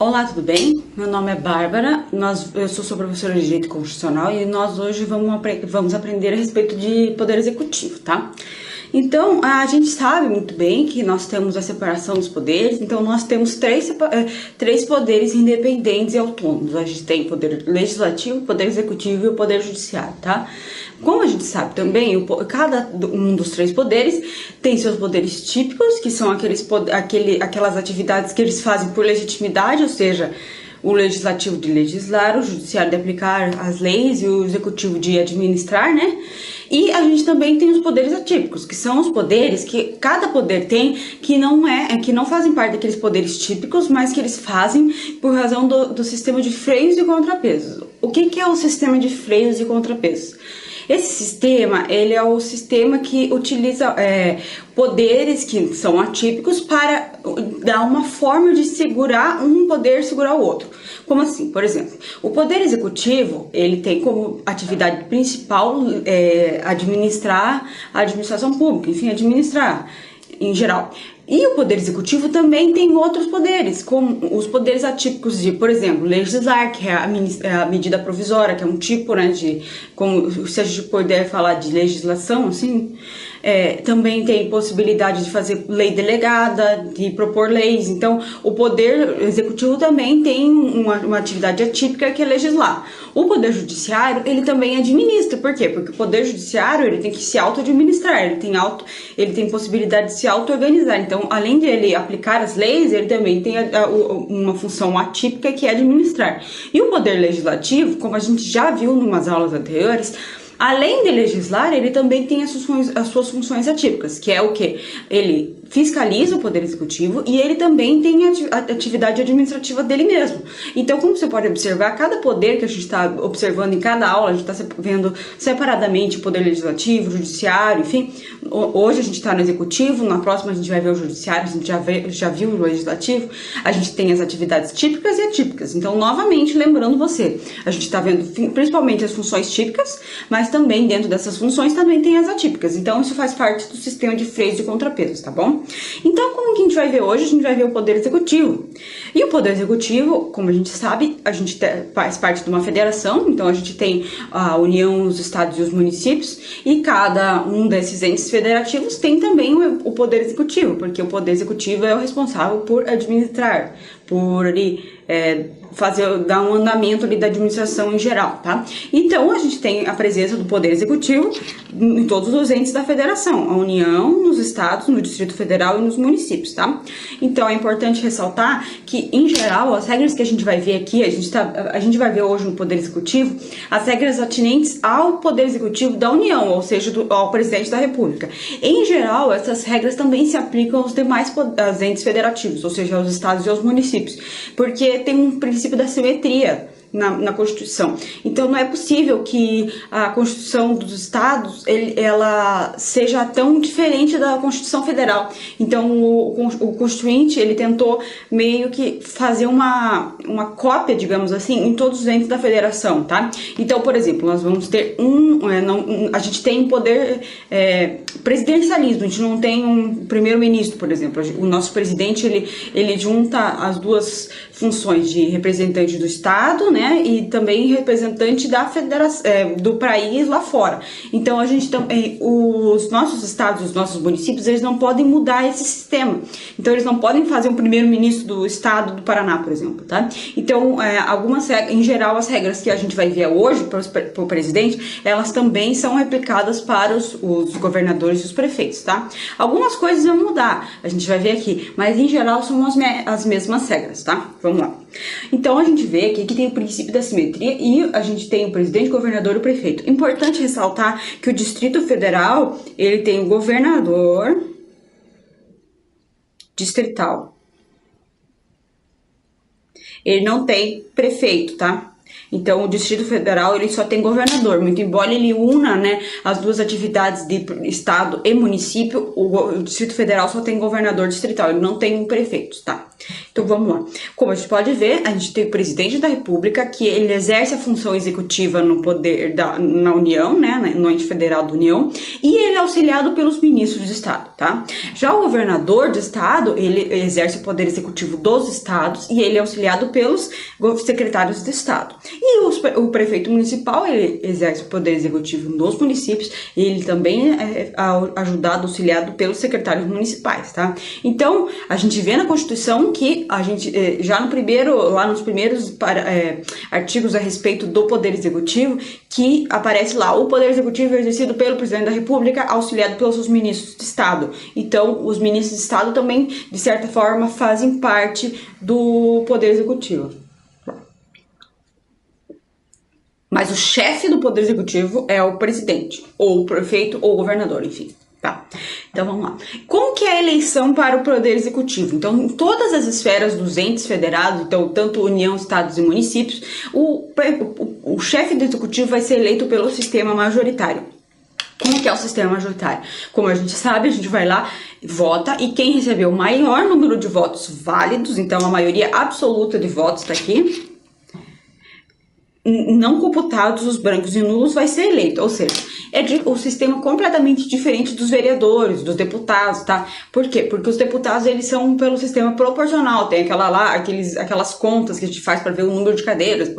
Olá, tudo bem? Meu nome é Bárbara, eu sou professora de Direito Constitucional e nós hoje vamos aprender a respeito de Poder Executivo, tá? Então, a gente sabe muito bem que nós temos a separação dos poderes, então nós temos três poderes independentes e autônomos. A gente tem o Poder Legislativo, o Poder Executivo e o Poder Judiciário, tá? Como a gente sabe também, cada um dos três poderes tem seus poderes típicos, que são aquelas atividades que eles fazem por legitimidade, ou seja, o legislativo de legislar, o judiciário de aplicar as leis e o executivo de administrar, né? E a gente também tem os poderes atípicos, que são os poderes que cada poder tem, que não fazem parte daqueles poderes típicos, mas que eles fazem por razão do sistema de freios e contrapesos. O que é o sistema de freios e contrapesos? Esse sistema, ele é o sistema que utiliza poderes que são atípicos para dar uma forma de segurar um poder, segurar o outro. Como assim? Por exemplo, o poder executivo, ele tem como atividade principal administrar a administração pública, enfim, administrar em geral. E o Poder Executivo também tem outros poderes, como os poderes atípicos de, por exemplo, legislar, que é a medida provisória, que é um tipo, né, como se a gente puder falar de legislação, assim, também tem possibilidade de fazer lei delegada, de propor leis. Então, o Poder Executivo também tem uma atividade atípica, que é legislar. O Poder Judiciário, ele também administra. Por quê? Porque o Poder Judiciário, ele tem que se auto-administrar, ele tem possibilidade de se auto-organizar. Então, além de ele aplicar as leis, ele também tem uma função atípica, que é administrar. E o Poder Legislativo, como a gente já viu em umas aulas anteriores, além de legislar, ele também tem as suas funções atípicas, que é o quê? Ele fiscaliza o Poder Executivo e ele também tem a atividade administrativa dele mesmo. Então, como você pode observar, cada poder que a gente está observando em cada aula, a gente está vendo separadamente o Poder Legislativo, o Judiciário, enfim. Hoje a gente está no Executivo, na próxima a gente vai ver o Judiciário, a gente já viu o Legislativo, a gente tem as atividades típicas e atípicas. Então, novamente, lembrando você, a gente está vendo principalmente as funções típicas, mas também dentro dessas funções também tem as atípicas. Então, isso faz parte do sistema de freios e contrapesos, tá bom? Então, como que a gente vai ver hoje? A gente vai ver o Poder Executivo. E o Poder Executivo, como a gente sabe, a gente faz parte de uma federação, então a gente tem a União, os estados e os municípios, e cada um desses entes federativos tem também o Poder Executivo, porque o Poder Executivo é o responsável por administrar, por dar um andamento ali da administração em geral, tá? Então, a gente tem a presença do Poder Executivo em todos os entes da federação, a União, nos estados, no Distrito Federal e nos municípios, tá? Então, é importante ressaltar que, em geral, as regras que a gente vai ver aqui, a gente vai ver hoje no Poder Executivo, as regras atinentes ao Poder Executivo da União, ou seja, ao Presidente da República. Em geral, essas regras também se aplicam aos demais entes federativos, ou seja, aos estados e aos municípios, porque tem um princípio da simetria na Constituição. Então, não é possível que a Constituição dos Estados ela seja tão diferente da Constituição Federal. Então, o Constituinte, ele tentou meio que fazer uma cópia, digamos assim, em todos os entes da Federação, tá? Então, por exemplo, nós vamos ter a gente tem poder presidencialismo, a gente não tem um primeiro-ministro, por exemplo. O nosso presidente, ele junta as duas funções de representante do Estado, né, e também representante da federação, do país lá fora. Então, a gente também, os nossos estados, os nossos municípios, eles não podem mudar esse sistema. Então, eles não podem fazer um primeiro-ministro do estado do Paraná, por exemplo, tá? Então, em geral, as regras que a gente vai ver hoje para o presidente, elas também são replicadas para os governadores e os prefeitos, tá? Algumas coisas vão mudar, a gente vai ver aqui, mas em geral são as mesmas regras, tá? Vamos lá. Então, a gente vê aqui que tem o princípio da simetria e a gente tem o presidente, o governador e o prefeito. Importante ressaltar que o Distrito Federal, ele tem o governador distrital. Ele não tem prefeito, tá? Então, o Distrito Federal, ele só tem governador, muito embora ele una, né, as duas atividades de estado e município, o Distrito Federal só tem governador distrital, ele não tem um prefeito, tá? Então vamos lá. Como a gente pode ver, a gente tem o presidente da República, que ele exerce a função executiva no poder na União, né, no ente federal da União, e ele é auxiliado pelos ministros de Estado, tá? Já o governador de Estado, ele exerce o poder executivo dos estados e ele é auxiliado pelos secretários de Estado. E o prefeito municipal, ele exerce o poder executivo nos municípios e ele também é ajudado, auxiliado pelos secretários municipais, tá? Então, a gente vê na Constituição que a gente, já lá nos primeiros artigos a respeito do poder executivo, que aparece lá, o poder executivo é exercido pelo presidente da República, auxiliado pelos seus ministros de Estado. Então, os ministros de Estado também, de certa forma, fazem parte do poder executivo. Mas o chefe do poder executivo é o presidente, ou o prefeito, ou o governador, enfim. Tá, então vamos lá. Como que é a eleição para o poder executivo? Então, em todas as esferas dos entes federados, então tanto União, estados e municípios, o chefe do executivo vai ser eleito pelo sistema majoritário. Como que é o sistema majoritário? Como a gente sabe, a gente vai lá, vota, e quem recebeu o maior número de votos válidos, então a maioria absoluta de votos está aqui, não computados os brancos e nulos, vai ser eleito, ou seja, o sistema completamente diferente dos vereadores, dos deputados, tá? Por quê? Porque os deputados, eles são pelo sistema proporcional, tem aquelas contas que a gente faz para ver o número de cadeiras,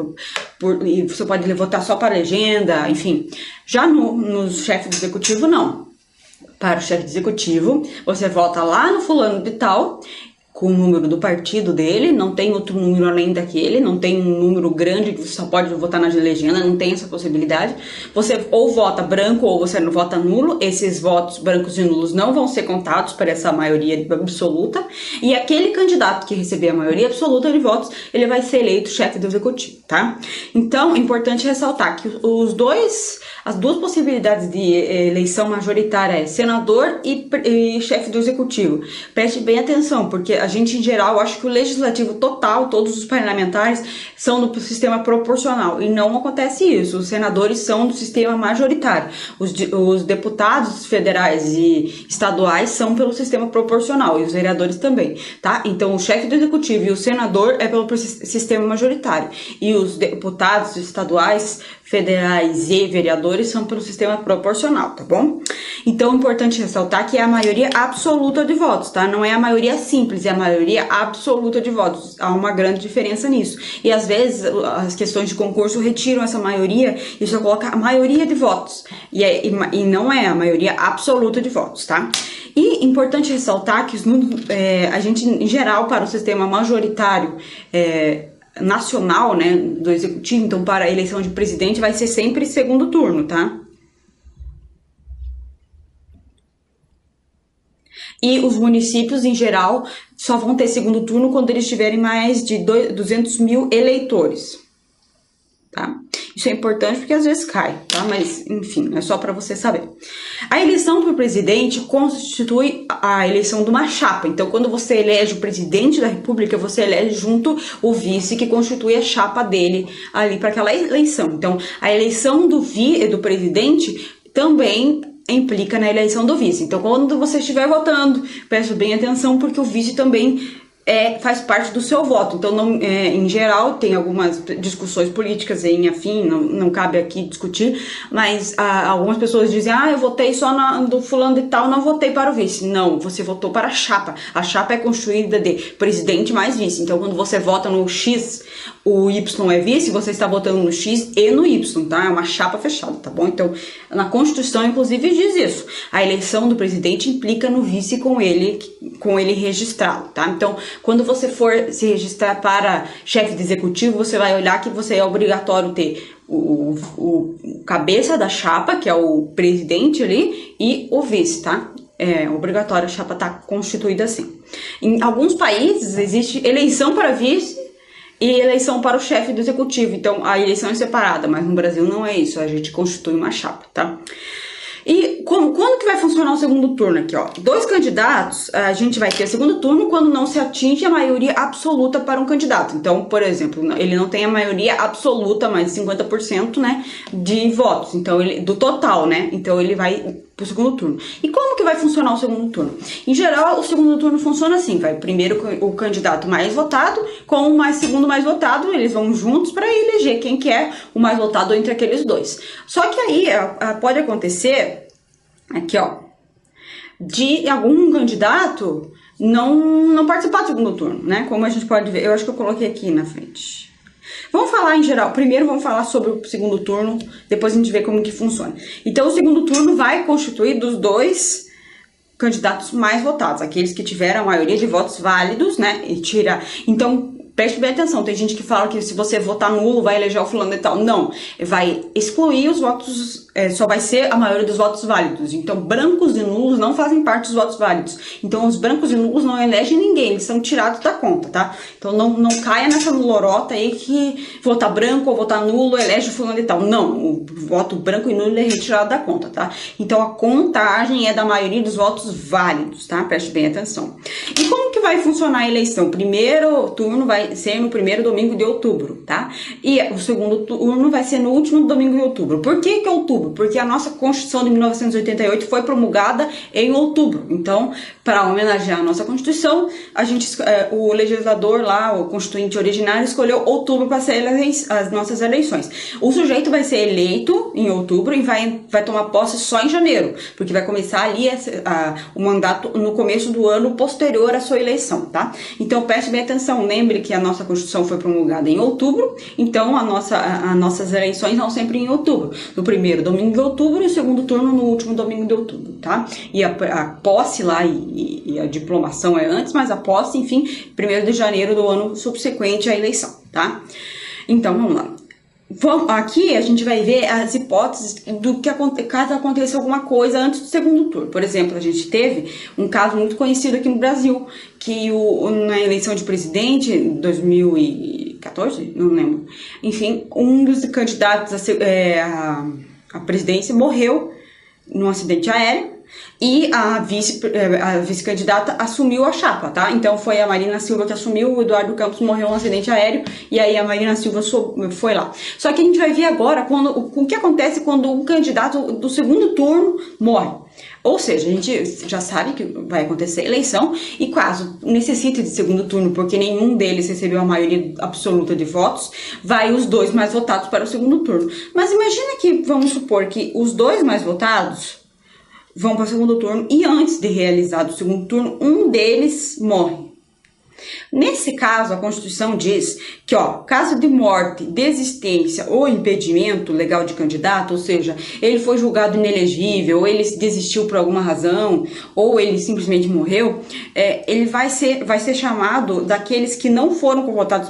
e você pode votar só para a legenda, enfim. Já no chefe do executivo, não. Para o chefe do executivo, você vota lá no fulano de tal, com o número do partido dele, não tem outro número além daquele, não tem um número grande que você só pode votar na legenda, não tem essa possibilidade. Você ou vota branco ou você não vota nulo, esses votos brancos e nulos não vão ser contados para essa maioria absoluta, e aquele candidato que receber a maioria absoluta de votos, ele vai ser eleito chefe do executivo, tá? Então, é importante ressaltar que as duas possibilidades de eleição majoritária é senador e chefe do executivo. Preste bem atenção, porque a gente, em geral, acha que o legislativo total, todos os parlamentares, são do sistema proporcional. E não acontece isso. Os senadores são do sistema majoritário. Os deputados federais e estaduais são pelo sistema proporcional. E os vereadores também, tá? Então, o chefe do executivo e o senador é pelo sistema majoritário. E os deputados estaduais, federais e vereadores são pelo sistema proporcional, tá bom? Então, é importante ressaltar que é a maioria absoluta de votos, tá? Não é a maioria simples, é a maioria absoluta de votos. Há uma grande diferença nisso. E, às vezes, as questões de concurso retiram essa maioria e só coloca a maioria de votos. E não é a maioria absoluta de votos, tá? E importante ressaltar que a gente, em geral, para o sistema majoritário, nacional, né, do executivo, então para a eleição de presidente vai ser sempre segundo turno, tá? E os municípios, em geral, só vão ter segundo turno quando eles tiverem mais de 200 mil eleitores, tá? Isso é importante porque às vezes cai, tá? Mas, enfim, é só para você saber. A eleição para o presidente constitui a eleição de uma chapa. Então, quando você elege o presidente da República, você elege junto o vice, que constitui a chapa dele ali para aquela eleição. Então, a eleição do presidente também implica na eleição do vice. Então, quando você estiver votando, preste bem atenção, porque o vice também faz parte do seu voto. Então, em geral, tem algumas discussões políticas em afim, não cabe aqui discutir, mas algumas pessoas dizem, eu votei só do fulano de tal, não votei para o vice. Não, você votou para a chapa. A chapa é constituída de presidente mais vice. Então, quando você vota no X, o Y é vice, você está votando no X e no Y, tá? É uma chapa fechada, tá bom? Então, na Constituição, inclusive, diz isso. A eleição do presidente implica no vice com ele registrado, tá? Então, quando você for se registrar para chefe de executivo, você vai olhar que você é obrigatório ter o cabeça da chapa, que é o presidente ali, e o vice, tá? É obrigatório, a chapa tá constituída assim. Em alguns países, existe eleição para vice e eleição para o chefe do executivo. Então, a eleição é separada, mas no Brasil não é isso. A gente constitui uma chapa, tá? E quando que vai funcionar o segundo turno aqui, ó? 2 candidatos, a gente vai ter segundo turno quando não se atinge a maioria absoluta para um candidato. Então, por exemplo, ele não tem a maioria absoluta, mais de 50%, né, de votos. Então, do total, né? Então, ele vai pro segundo turno. E como que vai funcionar o segundo turno? Em geral, o segundo turno funciona assim, vai primeiro o candidato mais votado com o segundo mais votado, eles vão juntos para eleger quem que é o mais votado entre aqueles dois. Só que aí pode acontecer, aqui ó, de algum candidato não participar do segundo turno, né? Como a gente pode ver, eu acho que eu coloquei aqui na frente. Vamos falar em geral, primeiro vamos falar sobre o segundo turno, depois a gente vê como que funciona. Então o segundo turno vai constituir dos dois candidatos mais votados, aqueles que tiveram a maioria de votos válidos, né? Então, preste bem atenção, tem gente que fala que se você votar nulo vai eleger o fulano e tal. Não, vai excluir os votos, só vai ser a maioria dos votos válidos. Então, brancos e nulos não fazem parte dos votos válidos. Então, os brancos e nulos não elegem ninguém, eles são tirados da conta, tá? Então, não caia nessa lorota aí que votar branco ou votar nulo elege o fulano e tal. Não, o voto branco e nulo é retirado da conta, tá? Então, a contagem é da maioria dos votos válidos, tá? Preste bem atenção. E como que vai funcionar a eleição? Primeiro turno vai ser no primeiro domingo de outubro, tá? E o segundo turno vai ser no último domingo de outubro. Por que outubro? Porque a nossa Constituição de 1988 foi promulgada em outubro. Então, para homenagear a nossa Constituição, o legislador lá, o constituinte originário, escolheu outubro para ser as nossas eleições. O sujeito vai ser eleito em outubro e vai tomar posse só em janeiro, porque vai começar ali o mandato no começo do ano posterior à sua eleição, tá? Então, preste bem atenção, lembre que a nossa Constituição foi promulgada em outubro, então as nossas eleições são sempre em outubro, no primeiro domingo de outubro e o segundo turno no último domingo de outubro, tá? E a posse lá e a diplomação é antes, mas a posse, enfim, 1º de janeiro do ano subsequente à eleição, tá? Então, vamos lá. Aqui a gente vai ver as hipóteses do que caso aconteça alguma coisa antes do segundo turno. Por exemplo, a gente teve um caso muito conhecido aqui no Brasil, que na eleição de presidente, em 2014, não lembro, enfim, um dos candidatos à presidência morreu num acidente aéreo. E a vice-candidata assumiu a chapa, tá? Então foi a Marina Silva que assumiu, o Eduardo Campos morreu num acidente aéreo e aí a Marina Silva foi lá. Só que a gente vai ver agora o que acontece quando o candidato do segundo turno morre. Ou seja, a gente já sabe que vai acontecer eleição e caso necessite de segundo turno, porque nenhum deles recebeu a maioria absoluta de votos, vai os dois mais votados para o segundo turno. Mas imagina que, vamos supor que os dois mais votados vão para o segundo turno e antes de realizar o segundo turno, um deles morre. Nesse caso, a Constituição diz que, caso de morte, desistência ou impedimento legal de candidato, ou seja, ele foi julgado inelegível, ou ele desistiu por alguma razão, ou ele simplesmente morreu, ele vai ser chamado daqueles que não foram convocados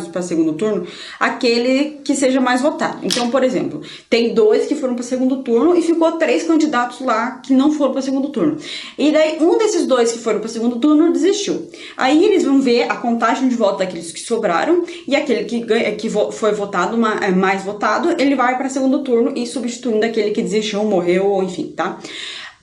para segundo turno, aquele que seja mais votado. Então, por exemplo, tem 2 que foram para segundo turno e ficou 3 candidatos lá que não foram para segundo turno. E daí, um desses 2 que foram para segundo turno desistiu. Aí eles vão ver a contagem de votos daqueles que sobraram e aquele que foi votado, mais votado, ele vai para segundo turno e substituindo aquele que desistiu, morreu, ou enfim, tá?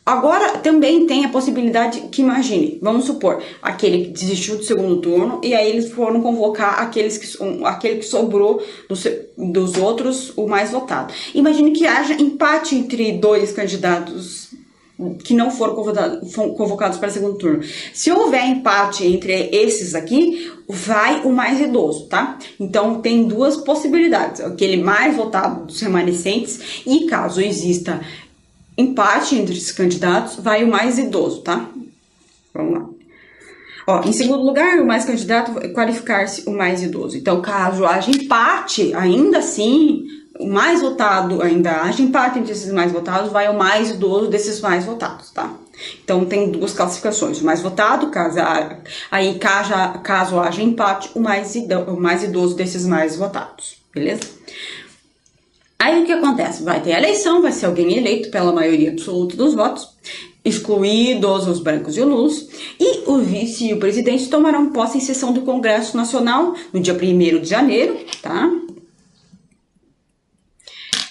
Agora também tem a possibilidade que, imagine, vamos supor, aquele que desistiu do segundo turno e aí eles foram convocar aquele que sobrou dos outros, o mais votado. Imagine que haja empate entre 2 candidatos que não foram convocados para o segundo turno. Se houver empate entre esses aqui, vai o mais idoso, tá? Então, tem 2 possibilidades. Aquele mais votado dos remanescentes e, caso exista empate entre esses candidatos, vai o mais idoso, tá? Vamos lá. Em segundo lugar, o mais candidato vai qualificar-se o mais idoso. Então, caso haja empate, ainda assim, o mais votado ainda haja empate entre esses mais votados, vai o mais idoso desses mais votados, tá? Então, tem 2 classificações. O mais votado, caso haja empate, o mais idoso desses mais votados, beleza? Aí, o que acontece? Vai ter a eleição, vai ser alguém eleito pela maioria absoluta dos votos, excluídos os brancos e os nulos, e o vice e o presidente tomarão posse em sessão do Congresso Nacional no dia 1º de janeiro, tá?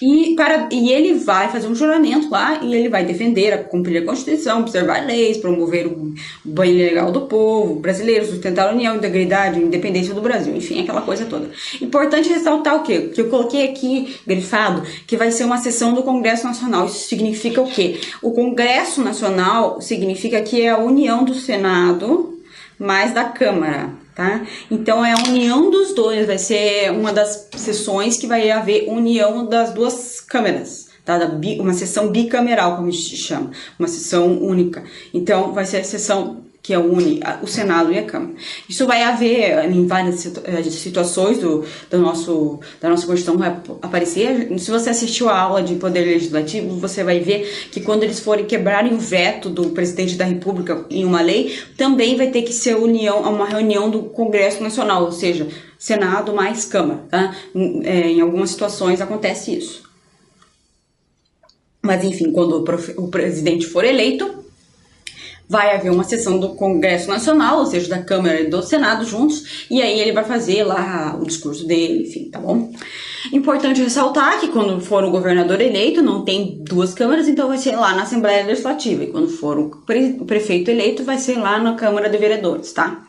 E ele vai fazer um juramento lá e ele vai defender, cumprir a Constituição, observar leis, promover o bem legal do povo brasileiro, sustentar a união, integridade, a independência do Brasil, enfim, aquela coisa toda. Importante ressaltar o quê? Que eu coloquei aqui, grifado, que vai ser uma sessão do Congresso Nacional. Isso significa o quê? O Congresso Nacional significa que é a união do Senado mais da Câmara, tá? Então é a união dos dois, vai ser uma das sessões que vai haver união das duas câmeras, tá? Uma sessão bicameral, como a gente chama, uma sessão única. Então vai ser a sessão que une o Senado e a Câmara. Isso vai haver em várias situações da nossa Constituição, vai aparecer. Se você assistiu a aula de Poder Legislativo, você vai ver que quando eles forem quebrarem o veto do Presidente da República em uma lei, também vai ter que ser uma reunião do Congresso Nacional, ou seja, Senado mais Câmara, tá? Em algumas situações acontece isso. Mas enfim, quando o presidente for eleito, vai haver uma sessão do Congresso Nacional, ou seja, da Câmara e do Senado juntos, e aí ele vai fazer lá o discurso dele, enfim, tá bom? Importante ressaltar que quando for o governador eleito, não tem duas câmaras, então vai ser lá na Assembleia Legislativa, e quando for o prefeito eleito, vai ser lá na Câmara de Vereadores, tá?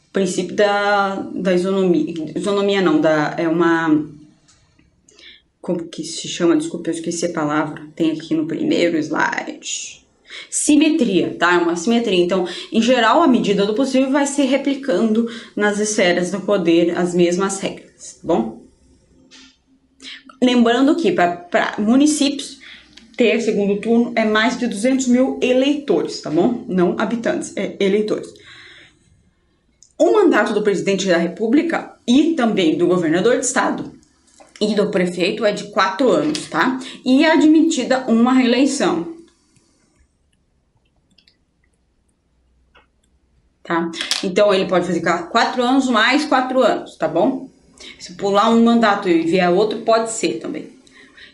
O princípio da isonomia não, é uma... Como que se chama? Desculpa, eu esqueci a palavra. Tem aqui no primeiro slide. Simetria, tá? É uma simetria. Então, em geral, à medida do possível, vai se replicando nas esferas do poder as mesmas regras, tá bom? Lembrando que para municípios ter segundo turno é mais de 200 mil eleitores, tá bom? Não habitantes, é eleitores. O mandato do presidente da República e também do governador de estado e do prefeito é de 4 anos, tá? E é admitida uma reeleição. Tá? Então, ele pode fazer 4 anos mais 4 anos, tá bom? Se pular um mandato e vier outro, pode ser também.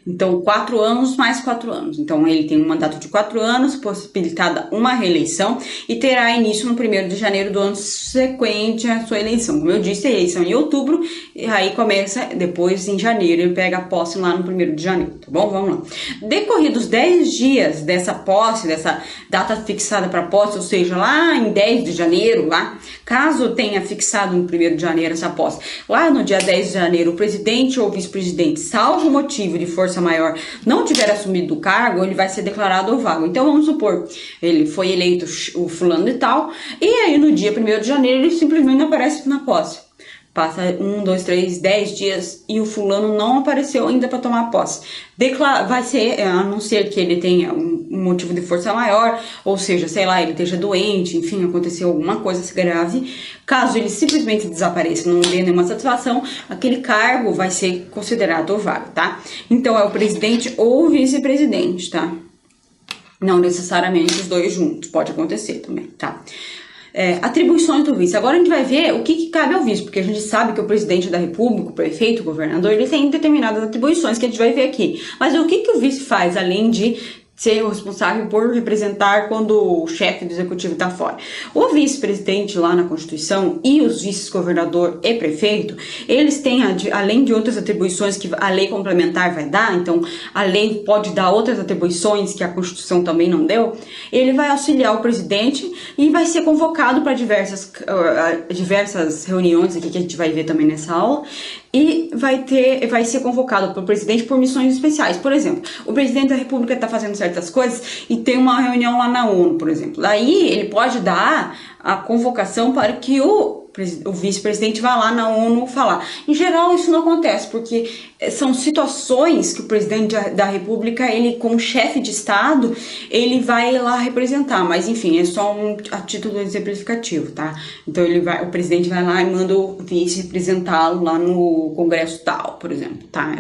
Então, 4 anos mais 4 anos. Então, ele tem um mandato de 4 anos, possibilitada uma reeleição, e terá início no 1º de janeiro do ano seguinte à sua eleição. Como eu disse, a eleição em outubro, e aí começa depois em janeiro, ele pega a posse lá no 1º de janeiro, tá bom? Vamos lá. Decorridos 10 dias dessa posse, dessa data fixada para posse, ou seja, lá em 10 de janeiro, lá, caso tenha fixado no 1º de janeiro essa posse, lá no dia 10 de janeiro, o presidente ou vice-presidente, salvo motivo de força maior, não tiver assumido o cargo, ele vai ser declarado vago. Então, vamos supor, ele foi eleito o fulano e tal, e aí no dia 1º de janeiro ele simplesmente não aparece na posse. Passa 1, 2, 3, 10 dias e o fulano não apareceu ainda para tomar posse. Vai ser, a não ser que ele tenha um motivo de força maior, ou seja, sei lá, ele esteja doente, enfim, aconteceu alguma coisa grave. Caso ele simplesmente desapareça, não dê nenhuma satisfação, aquele cargo vai ser considerado vago, tá? Então é o presidente ou o vice-presidente, tá? Não necessariamente os dois juntos, pode acontecer também, tá? Atribuições do vice. Agora a gente vai ver o que cabe ao vice, porque a gente sabe que o presidente da República, o prefeito, o governador, ele tem determinadas atribuições que a gente vai ver aqui. Mas o que o vice faz, além de ser o responsável por representar quando o chefe do executivo está fora? O vice-presidente lá na Constituição e os vice-governador e prefeito, eles têm, além de outras atribuições que a lei complementar vai dar, então a lei pode dar outras atribuições que a Constituição também não deu, ele vai auxiliar o presidente e vai ser convocado para diversas reuniões aqui que a gente vai ver também nessa aula, e vai ser convocado pelo presidente por missões especiais. Por exemplo, o presidente da República está fazendo certas coisas e tem uma reunião lá na ONU, por exemplo. Aí ele pode dar a convocação para que o vice-presidente vá lá na ONU falar. Em geral, isso não acontece, porque são situações que o presidente da República, ele como chefe de Estado, ele vai lá representar, mas enfim, é só a título exemplificativo, tá? Então o presidente vai lá e manda o vice representá-lo lá no Congresso tal, por exemplo, tá?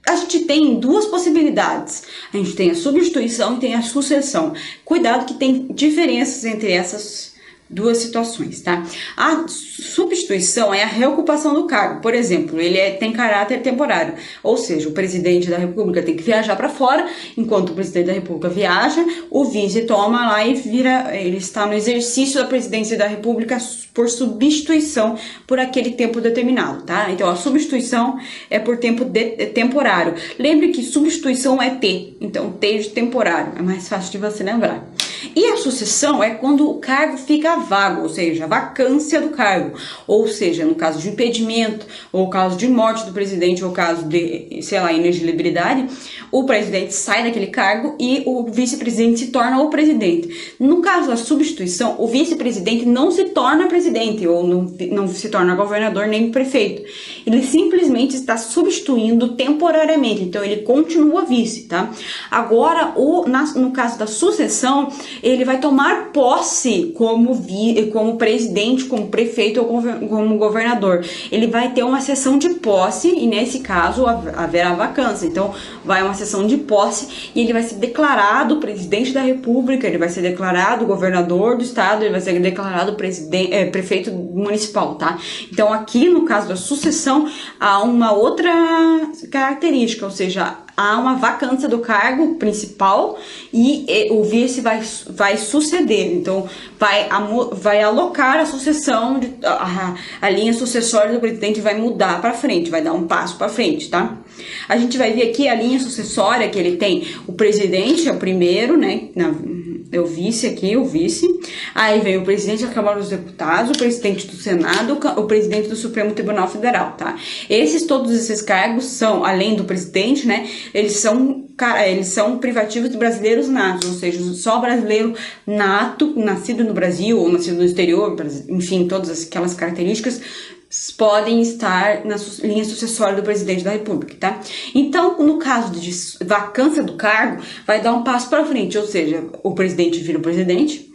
A gente tem 2 possibilidades. A gente tem a substituição e tem a sucessão. Cuidado que tem diferenças entre essas duas situações, tá? A substituição é a reocupação do cargo. Por exemplo, ele tem caráter temporário, ou seja, o presidente da República tem que viajar para fora, enquanto o presidente da República viaja, o vice toma lá e ele está no exercício da presidência da República por substituição por aquele tempo determinado, tá? Então, a substituição é por tempo temporário. Lembre que substituição é T, então T de temporário, é mais fácil de você lembrar. E a sucessão é quando o cargo fica vago, ou seja, a vacância do cargo, ou seja, no caso de impedimento, ou caso de morte do presidente, ou caso de, sei lá, inelegibilidade, o presidente sai daquele cargo e o vice-presidente se torna o presidente. No caso da substituição, o vice-presidente não se torna presidente, ou não se torna governador nem prefeito. Ele simplesmente está substituindo temporariamente, então ele continua vice, tá? Agora, no caso da sucessão, ele vai tomar posse como presidente, como prefeito ou como governador. Ele vai ter uma sessão de posse e nesse caso haverá vacância. Então vai uma sessão de posse e ele vai ser declarado presidente da República, ele vai ser declarado governador do estado, ele vai ser declarado prefeito municipal, tá? Então aqui no caso da sucessão há uma outra característica, ou seja, há uma vacância do cargo principal e o vice vai suceder, então vai alocar a sucessão, a linha sucessória do presidente vai mudar para frente, vai dar um passo para frente, tá? A gente vai ver aqui a linha sucessória que ele tem, o presidente é o primeiro, né? É o vice aqui, o vice. Aí vem o presidente da Câmara dos Deputados, o presidente do Senado, o presidente do Supremo Tribunal Federal, tá? Todos esses cargos são, além do presidente, né? Eles são privativos de brasileiros natos, ou seja, só brasileiro nato, nascido no Brasil ou nascido no exterior, enfim, todas aquelas características podem estar na linha sucessória do presidente da República, tá? Então, no caso de vacância do cargo, vai dar um passo para frente, ou seja, o presidente vira o presidente,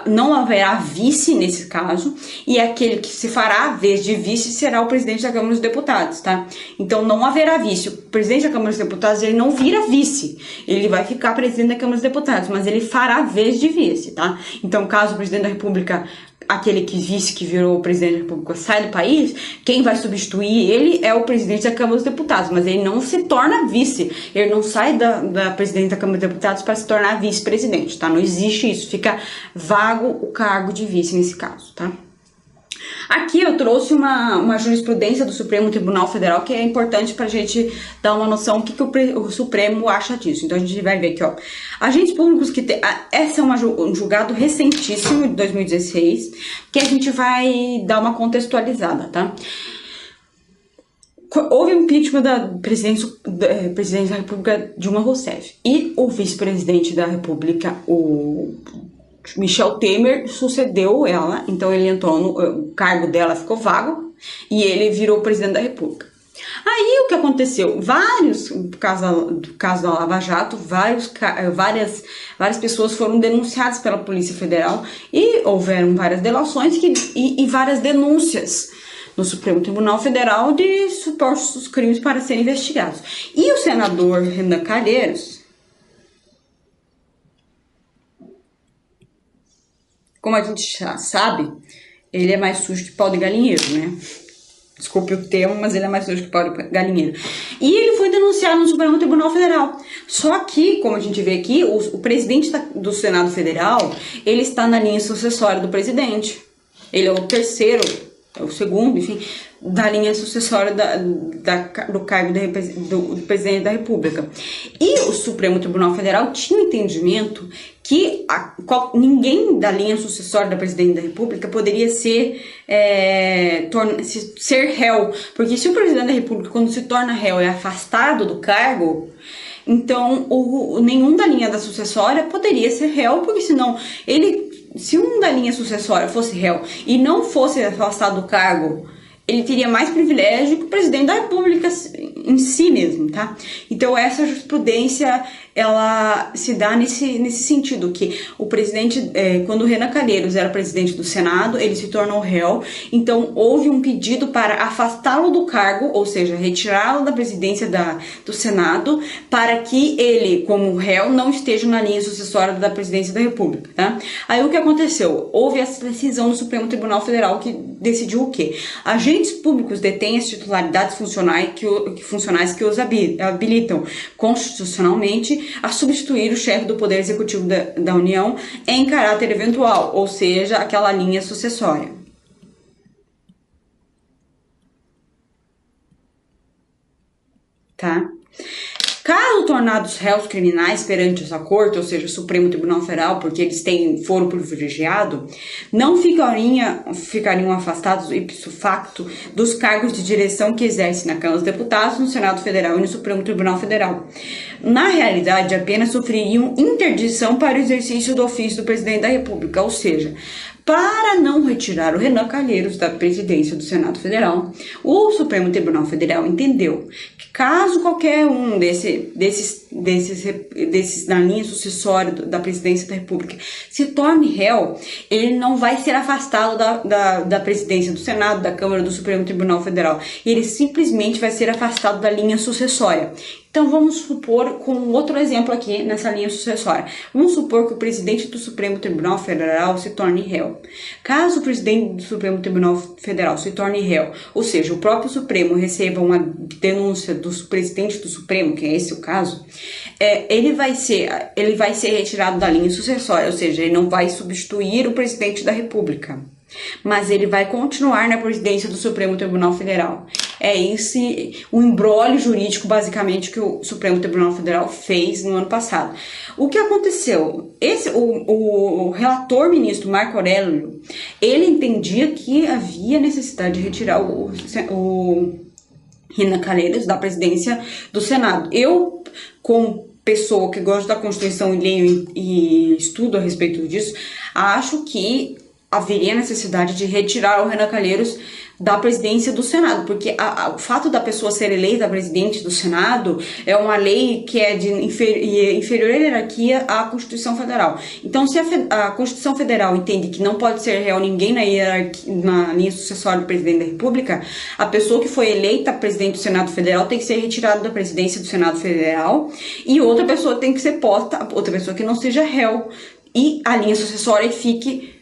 não haverá vice nesse caso, e aquele que se fará a vez de vice será o presidente da Câmara dos Deputados, tá? Então não haverá vice. O presidente da Câmara dos Deputados, ele não vira vice, ele vai ficar presidente da Câmara dos Deputados, mas ele fará a vez de vice, tá? Então, caso o presidente da República, aquele vice que virou o presidente da República, sai do país, quem vai substituir ele é o presidente da Câmara dos Deputados, mas ele não se torna vice, ele não sai da presidente da Câmara dos Deputados para se tornar vice-presidente, tá? Não existe isso, fica vago o cargo de vice nesse caso, tá? Aqui eu trouxe uma jurisprudência do Supremo Tribunal Federal que é importante para a gente dar uma noção do que o Supremo acha disso. Então a gente vai ver aqui, ó. Agentes públicos essa é um julgado recentíssimo, de 2016, que a gente vai dar uma contextualizada, tá? Houve um impeachment da presidente da República Dilma Rousseff e o vice-presidente da República, o Michel Temer, sucedeu ela, então ele entrou o cargo dela ficou vago e ele virou presidente da República. Aí o que aconteceu? Por causa da Lava Jato, várias pessoas foram denunciadas pela Polícia Federal e houveram várias delações e várias denúncias no Supremo Tribunal Federal de supostos crimes para serem investigados. E o senador Renan Calheiros, como a gente já sabe, ele é mais sujo que pau de galinheiro, né? Desculpe o termo, mas ele é mais sujo que pau de galinheiro. E ele foi denunciado no Supremo Tribunal Federal. Só que, como a gente vê aqui, o presidente do Senado Federal, ele está na linha sucessória do presidente. Ele é o terceiro, é o segundo, enfim, da linha sucessória do cargo do presidente da República. E o Supremo Tribunal Federal tinha um entendimento que ninguém da linha sucessória da presidente da República poderia ser réu, porque se o presidente da República, quando se torna réu, é afastado do cargo, então nenhum da linha da sucessória poderia ser réu, porque senão se um da linha sucessória fosse réu e não fosse afastado do cargo, ele teria mais privilégio que o presidente da República em si mesmo, tá? Então essa jurisprudência ela se dá nesse sentido, que o presidente, quando o Renan Calheiros era presidente do Senado, ele se tornou réu, então houve um pedido para afastá-lo do cargo, ou seja, retirá-lo da presidência do Senado, para que ele, como réu, não esteja na linha sucessória da presidência da República, tá? Aí o que aconteceu? Houve essa decisão do Supremo Tribunal Federal que decidiu o quê? Agentes públicos detêm as titularidades funcionais que os habilitam constitucionalmente a substituir o chefe do Poder Executivo da União em caráter eventual, ou seja, aquela linha sucessória. Tá? Caso tornados réus criminais perante essa corte, ou seja, o Supremo Tribunal Federal, porque eles têm foro privilegiado, não ficariam afastados ipso facto dos cargos de direção que exercem na Câmara dos Deputados, no Senado Federal e no Supremo Tribunal Federal. Na realidade, apenas sofreriam interdição para o exercício do ofício do Presidente da República, ou seja, para não retirar o Renan Calheiros da presidência do Senado Federal, o Supremo Tribunal Federal entendeu que caso qualquer um desses na linha sucessória da presidência da República se torne réu, ele não vai ser afastado da presidência do Senado, da Câmara, do Supremo Tribunal Federal. Ele simplesmente vai ser afastado da linha sucessória. Então vamos supor, com outro exemplo aqui nessa linha sucessória, vamos supor que o presidente do Supremo Tribunal Federal se torne réu. Caso o presidente do Supremo Tribunal Federal se torne réu, ou seja, o próprio Supremo receba uma denúncia do presidente do Supremo, que é esse o caso, ele vai ser retirado da linha sucessória, ou seja, ele não vai substituir o presidente da República, mas ele vai continuar na presidência do Supremo Tribunal Federal. É esse o imbróglio jurídico, basicamente, que o Supremo Tribunal Federal fez no ano passado. O que aconteceu? O relator ministro Marco Aurélio, ele entendia que havia necessidade de retirar o Renan Calheiros da presidência do Senado. Eu, como pessoa que gosta da Constituição e leio e estudo a respeito disso, acho que haveria necessidade de retirar o Renan Calheiros da presidência do Senado, porque o fato da pessoa ser eleita presidente do Senado é uma lei que é de inferior hierarquia à Constituição Federal. Então, se a Constituição Federal entende que não pode ser réu ninguém na linha sucessória do presidente da República, a pessoa que foi eleita presidente do Senado Federal tem que ser retirada da presidência do Senado Federal e outra pessoa tem que ser posta, outra pessoa que não seja réu, e a linha sucessória fique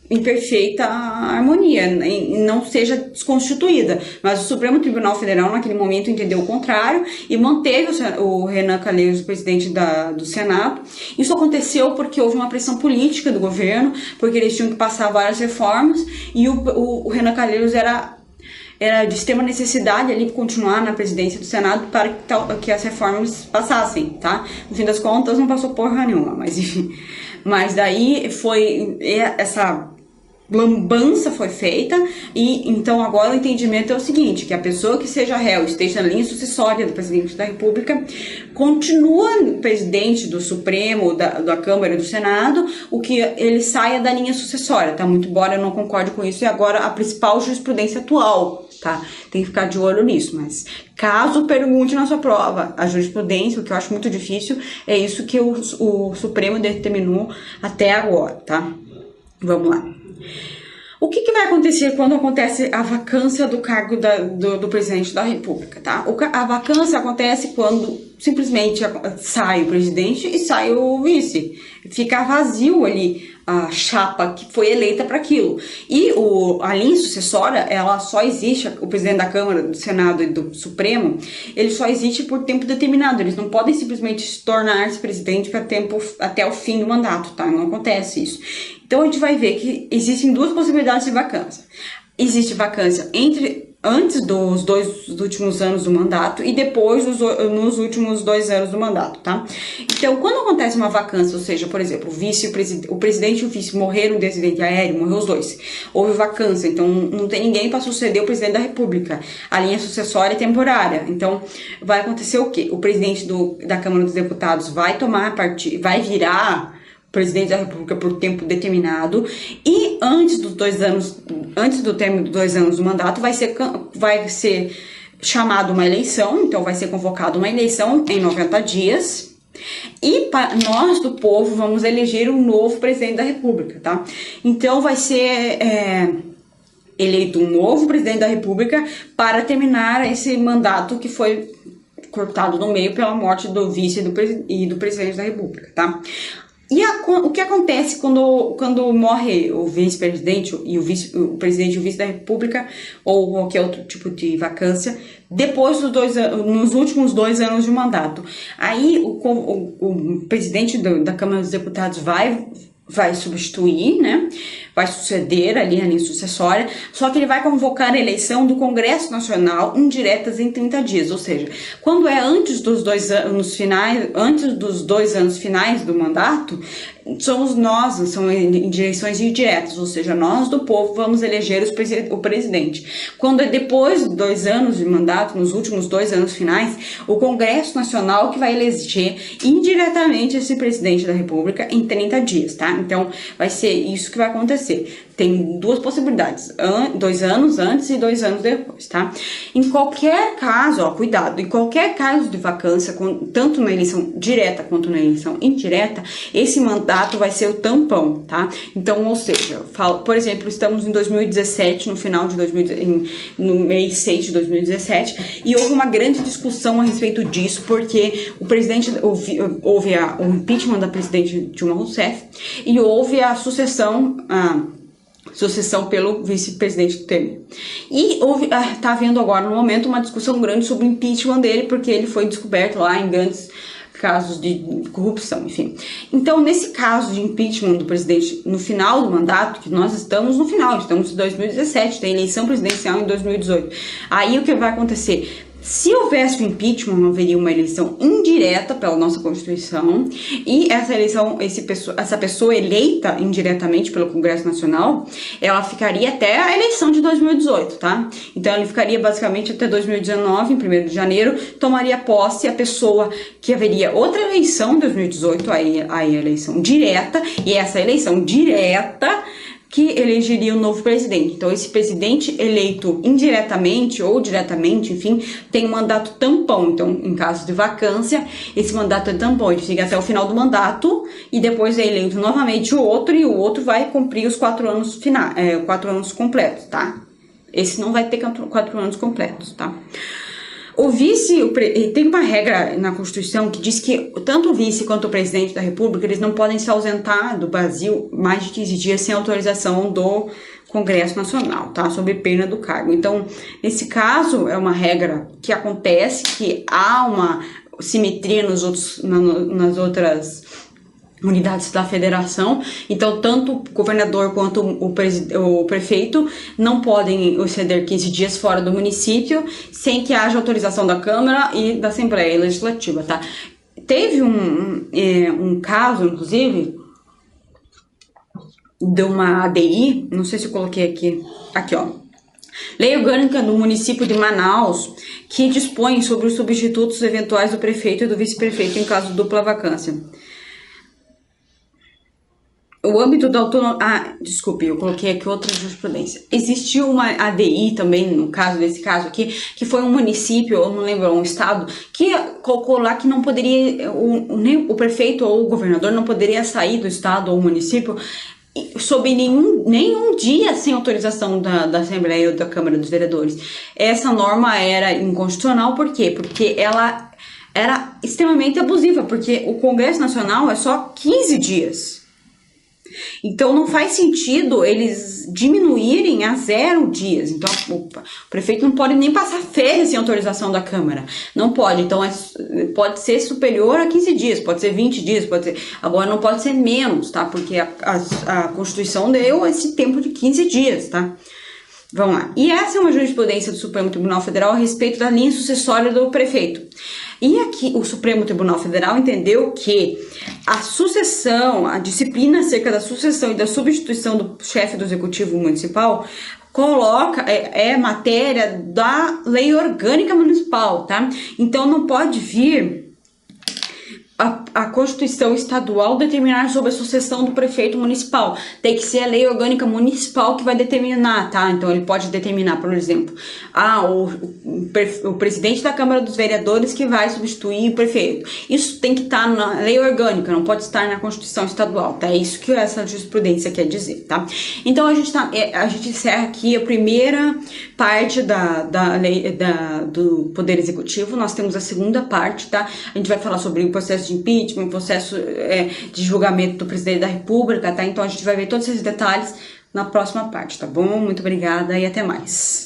em perfeita harmonia e não seja desconstituída. Mas o Supremo Tribunal Federal naquele momento entendeu o contrário e manteve o Renan Calheiros presidente do Senado. Isso aconteceu porque houve uma pressão política do governo, porque eles tinham que passar várias reformas e o Renan Calheiros era de extrema necessidade ali continuar na presidência do Senado para que as reformas passassem, tá? No fim das contas não passou porra nenhuma, mas enfim. Mas daí essa lambança foi feita e então agora o entendimento é o seguinte, que a pessoa que seja réu esteja na linha sucessória do presidente da República continua presidente do Supremo, da Câmara e do Senado, o que ele saia da linha sucessória, tá? Muito embora eu não concorde com isso, e agora a principal jurisprudência atual, tá? Tem que ficar de olho nisso, mas caso pergunte na sua prova a jurisprudência, o que eu acho muito difícil, é isso que o Supremo determinou até agora, tá? Vamos lá. O que vai acontecer quando acontece a vacância do cargo do presidente da República, tá? A vacância acontece quando simplesmente sai o presidente e sai o vice. Fica vazio ali a chapa que foi eleita para aquilo. E a linha sucessória, ela só existe, o presidente da Câmara, do Senado e do Supremo, ele só existe por tempo determinado. Eles não podem simplesmente tornar-se presidente até o fim do mandato, tá? Não acontece isso. Então a gente vai ver que existem duas possibilidades de vacância. Existe vacância antes dos dois últimos anos do mandato e depois nos últimos 2 anos do mandato, tá? Então, quando acontece uma vacância, ou seja, por exemplo, o presidente e o vice morreram de acidente aéreo, morreu os dois. Houve vacância, então não tem ninguém para suceder o presidente da República. A linha sucessória é temporária. Então, vai acontecer o quê? O presidente da Câmara dos Deputados vai virar presidente da República por tempo determinado e antes do término dos 2 anos do mandato vai ser chamada uma eleição, então vai ser convocada uma eleição em 90 dias, E nós, do povo, vamos eleger um novo presidente da República, tá? Então vai ser eleito um novo presidente da República para terminar esse mandato que foi cortado no meio pela morte do vice e do presidente da República, tá? E o que acontece quando morre o vice-presidente e o presidente e o vice da República, ou qualquer outro tipo de vacância, depois nos últimos 2 anos de mandato? Aí o presidente da Câmara dos Deputados vai substituir, né? Vai suceder ali a linha sucessória, só que ele vai convocar a eleição do Congresso Nacional indiretas em 30 dias, ou seja, quando é antes dos 2 anos finais do mandato, somos nós, são eleições indiretas, ou seja, nós do povo vamos eleger o presidente. Quando é depois de 2 anos de mandato, nos últimos 2 anos finais, o Congresso Nacional que vai eleger indiretamente esse presidente da República em 30 dias, tá? Então, vai ser isso que vai acontecer. Tem 2 possibilidades, 2 anos antes e 2 anos depois, tá? Em qualquer caso, ó, cuidado, em qualquer caso de vacância, tanto na eleição direta quanto na eleição indireta, esse mandato vai ser o tampão, tá? Então, ou seja, por exemplo, estamos em 2017, no final de no mês 6 de 2017, e houve uma grande discussão a respeito disso, porque o presidente houve o impeachment da presidente Dilma Rousseff e houve a sucessão pelo vice-presidente Temer. E tá havendo agora, no momento, uma discussão grande sobre o impeachment dele, porque ele foi descoberto lá em grandes casos de corrupção, enfim. Então, nesse caso de impeachment do presidente no final do mandato, que nós estamos no final, estamos em 2017, tem eleição presidencial em 2018. Aí o que vai acontecer? Se houvesse o impeachment, haveria uma eleição indireta pela nossa Constituição, e essa eleição, essa pessoa eleita indiretamente pelo Congresso Nacional, ela ficaria até a eleição de 2018, tá? Então, ela ficaria basicamente até 2019, em 1º de janeiro, tomaria posse a pessoa que haveria outra eleição em 2018, aí a eleição direta, e essa eleição direta que elegeria o novo presidente. Então, esse presidente eleito indiretamente ou diretamente, enfim, tem um mandato tampão. Então, em caso de vacância, esse mandato é tampão. Ele fica até o final do mandato e depois é eleito novamente o outro, e o outro vai cumprir os 4 anos finais, 4 anos completos, tá? Esse não vai ter 4 anos completos, tá? O vice, tem uma regra na Constituição que diz que tanto o vice quanto o presidente da República, eles não podem se ausentar do Brasil mais de 15 dias sem autorização do Congresso Nacional, tá? Sob pena do cargo. Então, nesse caso, é uma regra que acontece, que há uma simetria nas outras unidades da federação, então tanto o governador quanto o prefeito não podem exceder 15 dias fora do município sem que haja autorização da Câmara e da Assembleia Legislativa, tá? Teve um caso, inclusive, de uma ADI, não sei se eu coloquei aqui ó, Lei Orgânica do município de Manaus, que dispõe sobre os substitutos eventuais do prefeito e do vice-prefeito em caso de dupla vacância. O âmbito da autonomia... desculpe, eu coloquei aqui outra jurisprudência. Existiu uma ADI também, no caso desse caso aqui, que foi um município, eu não lembro, um estado, que colocou lá que não poderia, nem o prefeito ou o governador não poderia sair do estado ou município sob nenhum dia sem autorização da Assembleia ou da Câmara dos Vereadores. Essa norma era inconstitucional, por quê? Porque ela era extremamente abusiva, porque o Congresso Nacional é só 15 dias. Então, não faz sentido eles diminuírem a 0 dias. Então, o prefeito não pode nem passar férias sem autorização da Câmara. Não pode. Então, pode ser superior a 15 dias, pode ser 20 dias, pode ser... Agora, não pode ser menos, tá? Porque a Constituição deu esse tempo de 15 dias, tá? Vamos lá. E essa é uma jurisprudência do Supremo Tribunal Federal a respeito da linha sucessória do prefeito. E aqui o Supremo Tribunal Federal entendeu que a sucessão, a disciplina acerca da sucessão e da substituição do chefe do Executivo Municipal é matéria da Lei Orgânica Municipal, tá? Então não pode vir a Constituição estadual determinar sobre a sucessão do prefeito municipal. Tem que ser a lei orgânica municipal que vai determinar, tá? Então ele pode determinar, por exemplo, o presidente da Câmara dos Vereadores que vai substituir o prefeito. Isso tem que estar na lei orgânica, não pode estar na Constituição estadual, tá? É isso que essa jurisprudência quer dizer, tá? Então a gente encerra aqui a primeira parte da lei do Poder Executivo. Nós temos a segunda parte, tá? A gente vai falar sobre o processo de impeachment, processo de julgamento do presidente da República, tá? Então a gente vai ver todos esses detalhes na próxima parte, tá bom? Muito obrigada e até mais.